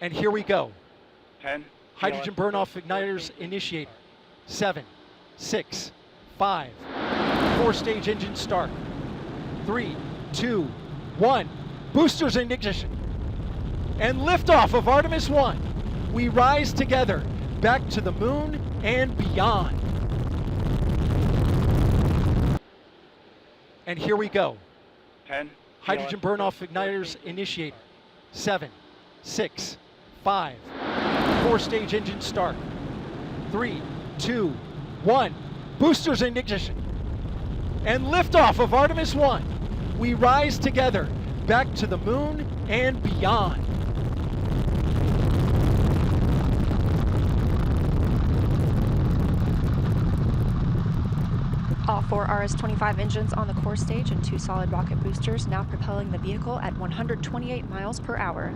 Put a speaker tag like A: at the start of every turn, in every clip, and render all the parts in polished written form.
A: And here we go.
B: 10.
A: Hydrogen burn-off igniters initiated. 7, 6, 5. 4-stage engine start. 3, 2, 1. Boosters in ignition. And liftoff of Artemis I. We rise together back to the moon and beyond. And here we go.
B: 10.
A: Hydrogen burn-off igniters initiated. 7, 6, 5. 4-stage engine start. 3, 2, 1. Boosters in ignition. And liftoff of Artemis I. We rise together back to the moon and beyond.
C: All 4 RS-25 engines on the core stage and 2 solid rocket boosters now propelling the vehicle at 128 miles per hour.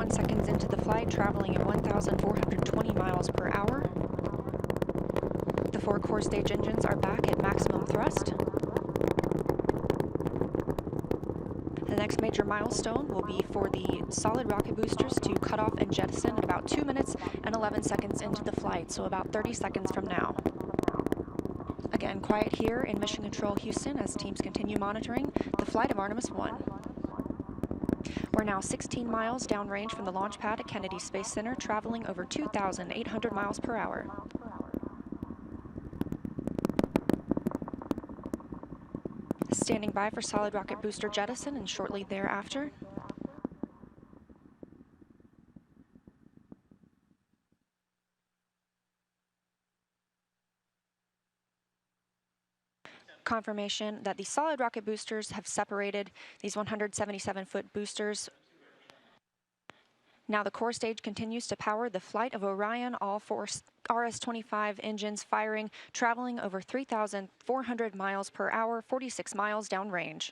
C: Seconds into the flight, traveling at 1,420 miles per hour. The 4 core stage engines are back at maximum thrust. The next major milestone will be for the solid rocket boosters to cut off and jettison about 2 minutes and 11 seconds into the flight, so about 30 seconds from now. Again, quiet here in Mission Control Houston as teams continue monitoring the flight of Artemis I. We're now 16 miles downrange from the launch pad at Kennedy Space Center, traveling over 2,800 miles per hour. Standing by for solid rocket booster jettison and shortly thereafter. Confirmation that the solid rocket boosters have separated these 177-foot boosters. Now the core stage continues to power the flight of Orion, all 4 RS-25 engines firing, traveling over 3,400 miles per hour, 46 miles downrange.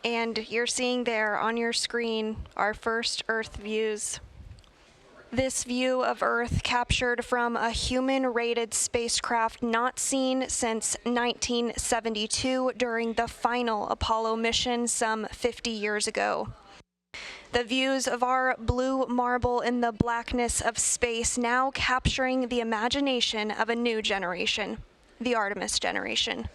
C: And you're seeing there on your screen our first Earth views. This view of Earth captured from a human-rated spacecraft not seen since 1972 during the final Apollo mission some 50 years ago. The views of our blue marble in the blackness of space now capturing the imagination of a new generation, the Artemis generation.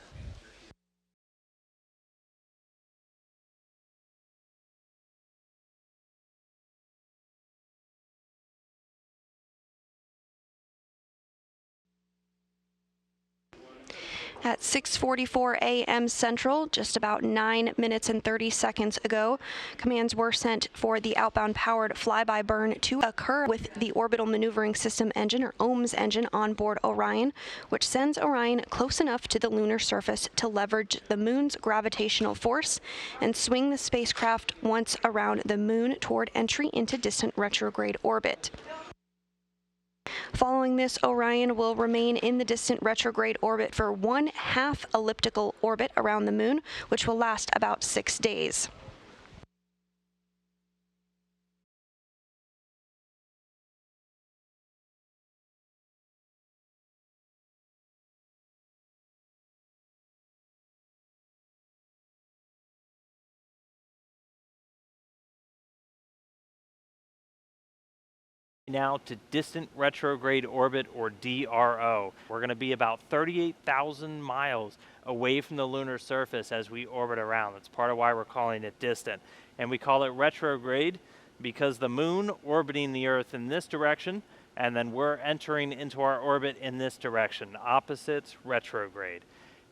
C: At 6:44 a.m. Central, just about 9 minutes and 30 seconds ago, commands were sent for the outbound powered flyby burn to occur with the Orbital Maneuvering System engine, or OMS engine, on board Orion, which sends Orion close enough to the lunar surface to leverage the moon's gravitational force and swing the spacecraft once around the moon toward entry into distant retrograde orbit. Following this, Orion will remain in the distant retrograde orbit for 1/2 elliptical orbit around the moon, which will last about 6 days.
B: Now to distant retrograde orbit, or DRO. We're going to be about 38,000 miles away from the lunar surface as we orbit around. That's part of why we're calling it distant. And we call it retrograde because the moon orbiting the Earth in this direction, and then we're entering into our orbit in this direction. Opposites, retrograde.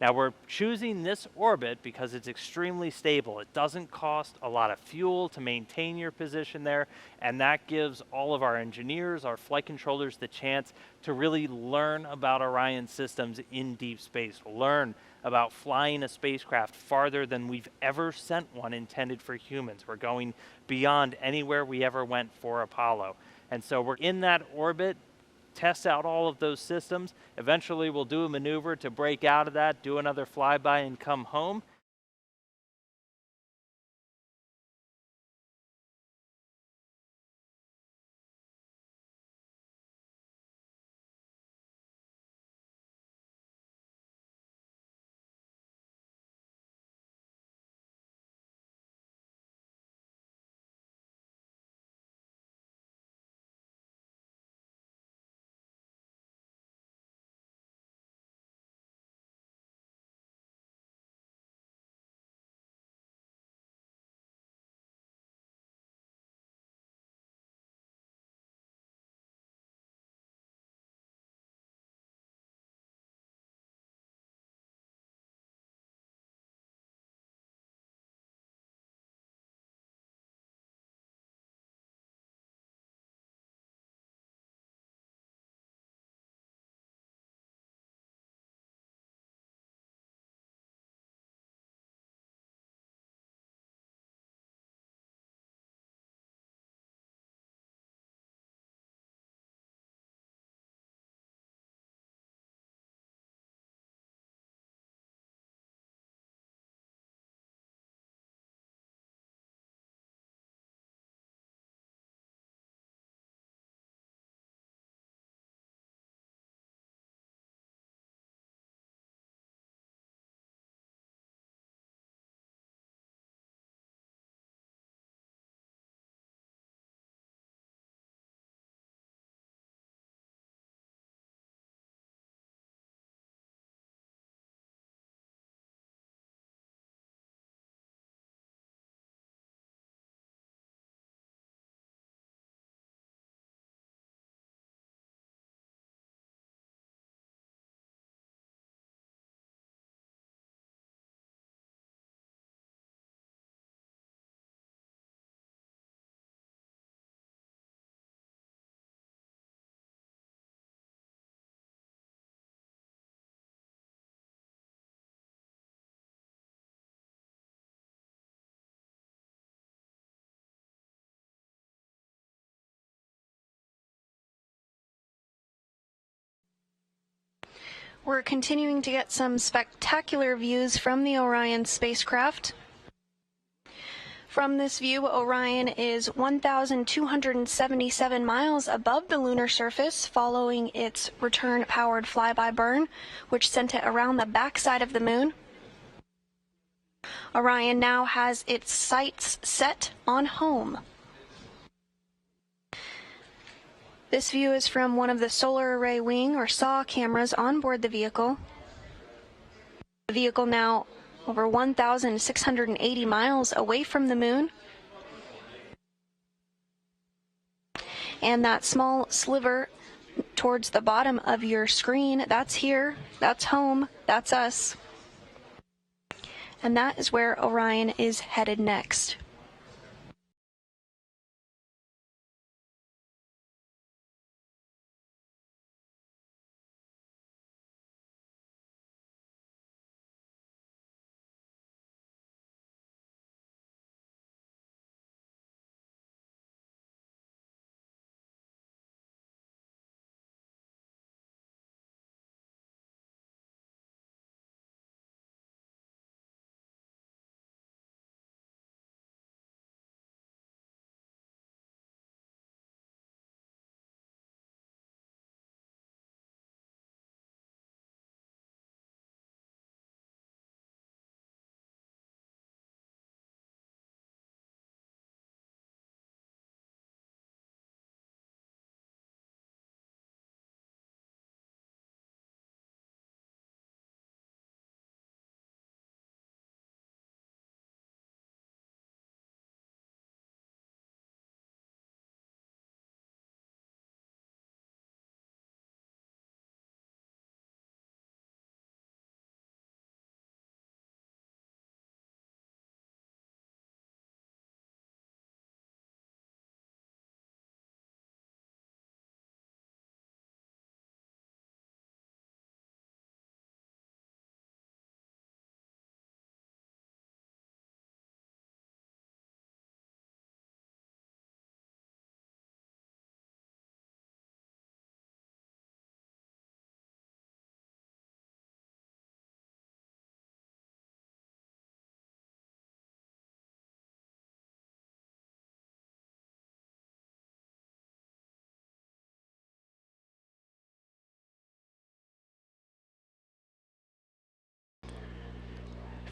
B: Now we're choosing this orbit because it's extremely stable. It doesn't cost a lot of fuel to maintain your position there, and that gives all of our engineers, our flight controllers, the chance to really learn about Orion systems in deep space, learn about flying a spacecraft farther than we've ever sent one intended for humans. We're going beyond anywhere we ever went for Apollo. And so we're in that orbit, test out all of those systems. Eventually we'll do a maneuver to break out of that, do another flyby and come home.
C: We're continuing to get some spectacular views from the Orion spacecraft.
D: From this view, Orion is 1,277 miles above the lunar surface following its return-powered flyby burn, which sent it around the backside of the moon. Orion now has its sights set on home. This view is from one of the solar array wing or SAW cameras on board the vehicle. The vehicle now over 1,680 miles away from the moon. And that small sliver towards the bottom of your screen, that's here, that's home, that's us. And that is where Orion is headed next.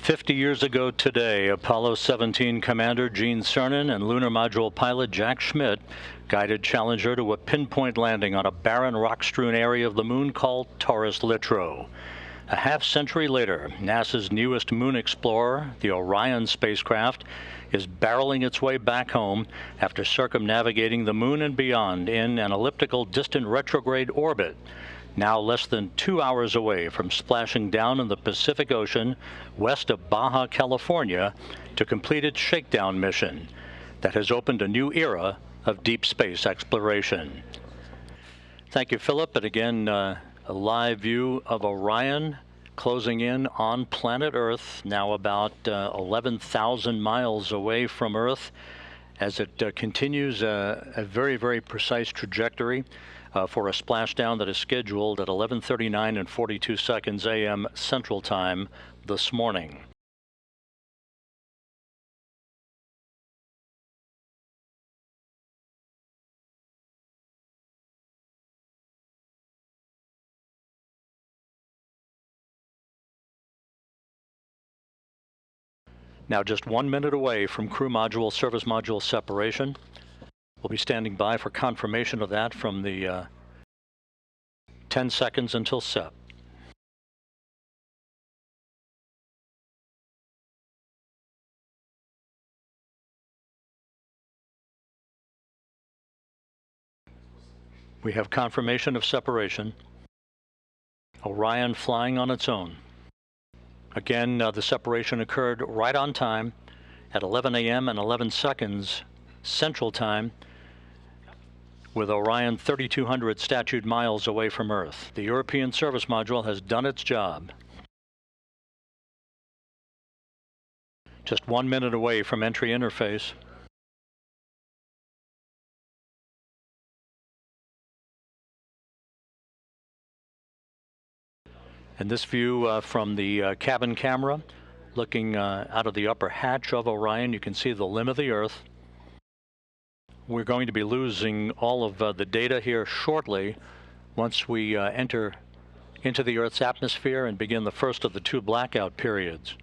E: "50 years ago today, Apollo 17 Commander Gene Cernan and Lunar Module pilot Jack Schmitt guided Challenger to a pinpoint landing on a barren rock-strewn area of the moon called Taurus Littrow. A half-century later, NASA's newest moon explorer, the Orion spacecraft, is barreling its way back home after circumnavigating the moon and beyond in an elliptical distant retrograde orbit, now less than 2 hours away from splashing down in the Pacific Ocean west of Baja California to complete its shakedown mission that has opened a new era of deep space exploration." Thank you, Philip. And again, a live view of Orion closing in on planet Earth, now about 11,000 miles away from Earth, as it continues a very, very precise trajectory for a splashdown that is scheduled at 11:39 and 42 seconds a.m. Central Time this morning. Now just 1 minute away from crew module, service module separation. We'll be standing by for confirmation of that from the 10 seconds until SEP. We have confirmation of separation. Orion flying on its own. Again, the separation occurred right on time at 11 a.m. and 11 seconds Central Time, with Orion 3,200 statute miles away from Earth. The European service module has done its job. Just 1 minute away from entry interface. And this view from the cabin camera, looking out of the upper hatch of Orion. You can see the limb of the Earth. We're going to be losing all of the data here shortly once we enter into the Earth's atmosphere and begin the first of the two blackout periods.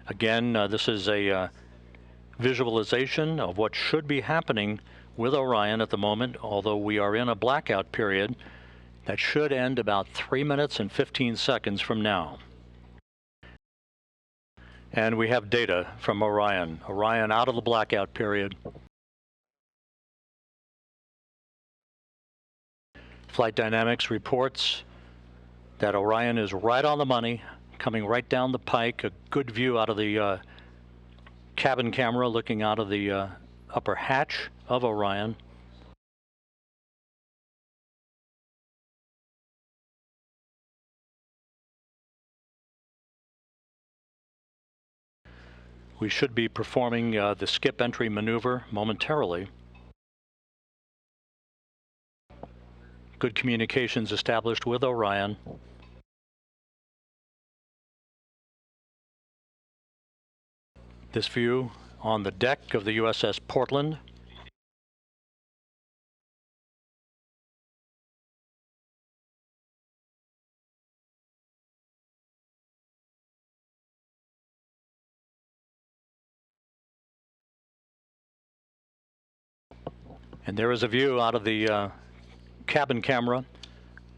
E: Again, this is a visualization of what should be happening with Orion at the moment, although we are in a blackout period that should end about 3 minutes and 15 seconds from now. And we have data from Orion. Orion out of the blackout period. Flight Dynamics reports that Orion is right on the money, coming right down the pike. A good view out of the cabin camera looking out of the upper hatch of Orion. We should be performing the skip entry maneuver momentarily. Good communications established with Orion. This view on the deck of the USS Portland. And there is a view out of the cabin camera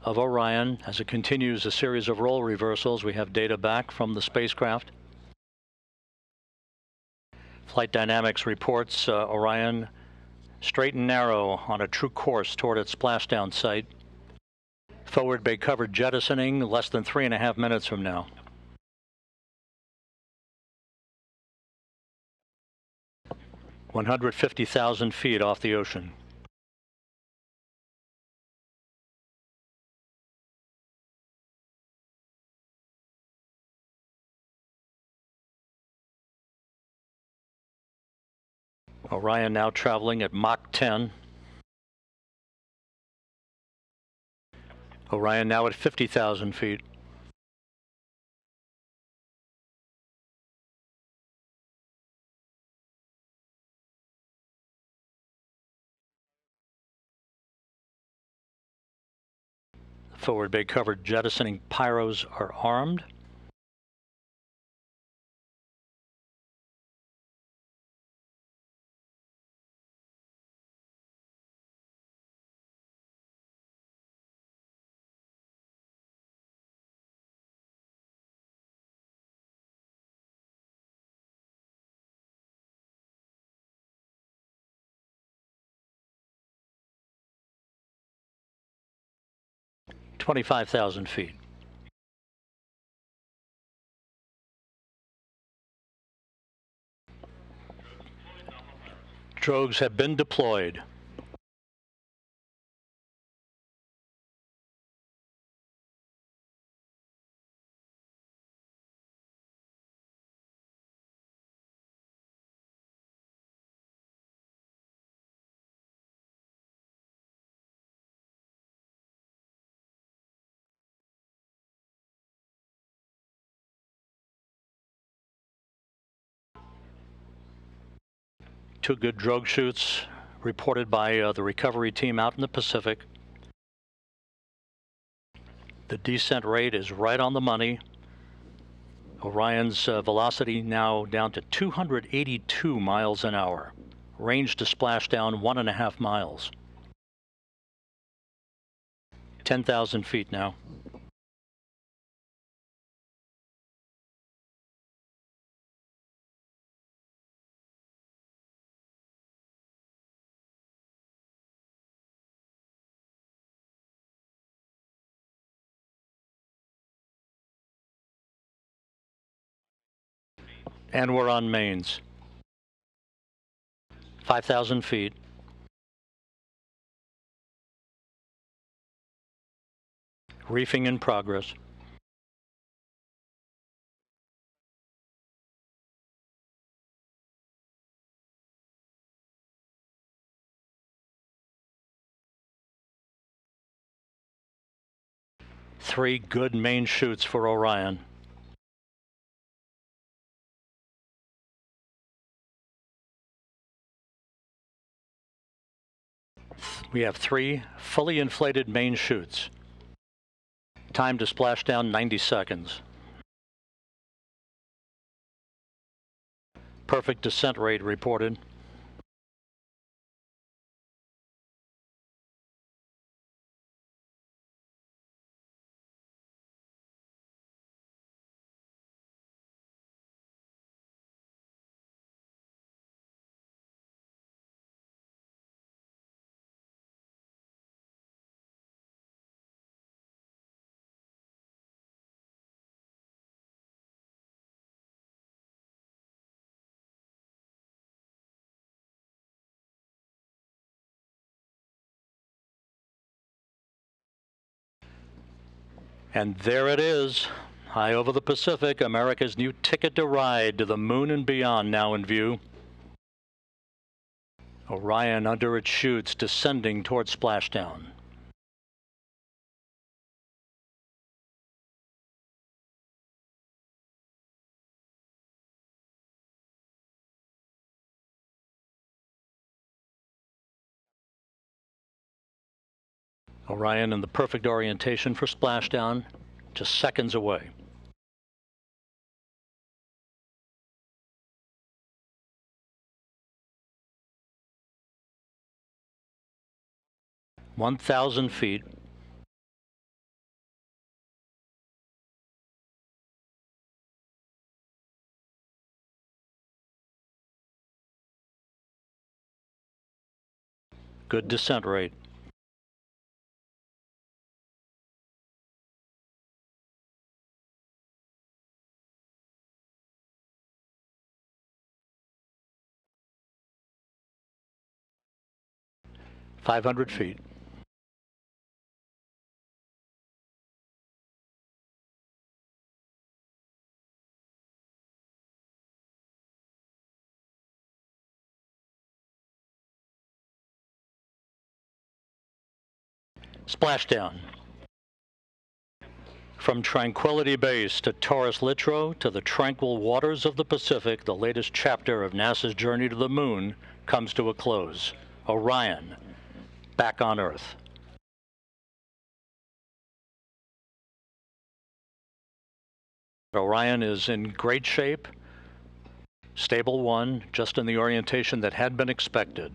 E: of Orion as it continues a series of role reversals. We have data back from the spacecraft. Flight Dynamics reports Orion straight and narrow on a true course toward its splashdown site. Forward bay covered jettisoning less than 3.5 minutes from now. $150,000 feet off the ocean. Orion now traveling at Mach 10. Orion now at 50,000 feet. Forward bay covered jettisoning pyros are armed. $25,000 feet. Drogues have been deployed. Two good drogue shoots reported by the recovery team out in the Pacific. The descent rate is right on the money. Orion's velocity now down to 282 miles an hour. Range to splashdown 1.5 miles. 10,000 feet now. And we're on mains. 5,000 feet. Reefing in progress. 3 good main chutes for Orion. We have 3 fully inflated main chutes. Time to splash down 90 seconds. Perfect descent rate reported. And there it is, high over the Pacific, America's new ticket to ride to the moon and beyond now in view. Orion under its chutes descending toward splashdown. Orion in the perfect orientation for splashdown, just seconds away. (1,000 feet). Good descent rate. (500 feet). Splashdown. From Tranquility Base to Taurus Littrow to the tranquil waters of the Pacific, the latest chapter of NASA's journey to the moon comes to a close. Orion, back on Earth. Orion is in great shape, stable 1, just in the orientation that had been expected.